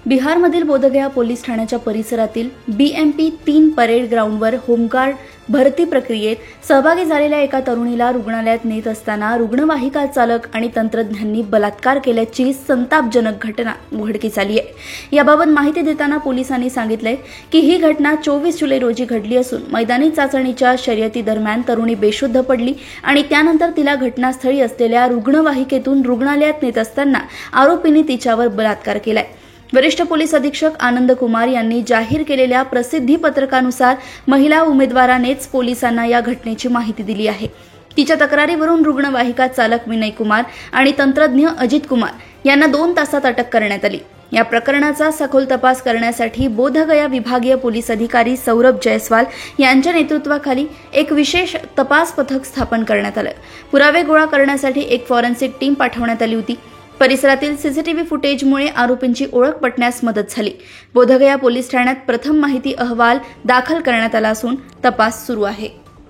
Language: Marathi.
बिहारमधील बोधगया पोलीस ठाण्याच्या परिसरातील BMP 3 परेड ग्राउंडवर होमगार्ड भरती प्रक्रियेत सहभागी झालेल्या एका तरुणीला रुग्णालयात नेत असताना रुग्णवाहिका चालक आणि तंत्रज्ञांनी बलात्कार केल्याची संतापजनक घटना उघडकीस आली आहे। याबाबत माहिती देताना पोलिसांनी सांगितले की ही घटना 24 जुलै रोजी घडली असून मैदानी चाचणीच्या शर्यती दरम्यान तरुणी बेशुद्ध पडली आणि त्यानंतर तिला घटनास्थळी असलेल्या रुग्णवाहिकेतून रुग्णालयात नेत असताना आरोपींनी तिच्यावर बलात्कार केलाय। वरिष्ठ पोलीस अधीक्षक आनंद कुमार यांनी जाहीर केलेल्या प्रसिद्धी पत्रकानुसार महिला उमेदवारानेच पोलिसांना या घटनेची माहिती दिली आहे। तिच्या तक्रारीवरून रुग्णवाहिका चालक विनय कुमार आणि तंत्रज्ञ अजित कुमार यांना 2 तासात अटक करण्यात आली। या प्रकरणाचा सखोल तपास करण्यासाठी बोधगया विभागीय पोलीस अधिकारी सौरभ जयस्वाल यांच्या नेतृत्वाखाली एक विशेष तपास पथक स्थापन करण्यात आलं। पुरावे गोळा करण्यासाठी एक फॉरेन्सिक टीम पाठवण्यात आली होती। परिसरातील सीसीटीव्ही फुटेजमुळे आरोपींची ओळख पटण्यास मदत झाली। बोधगया पोलीस ठाण्यात प्रथम माहिती अहवाल दाखल करण्यात आला असून तपास सुरू आहे।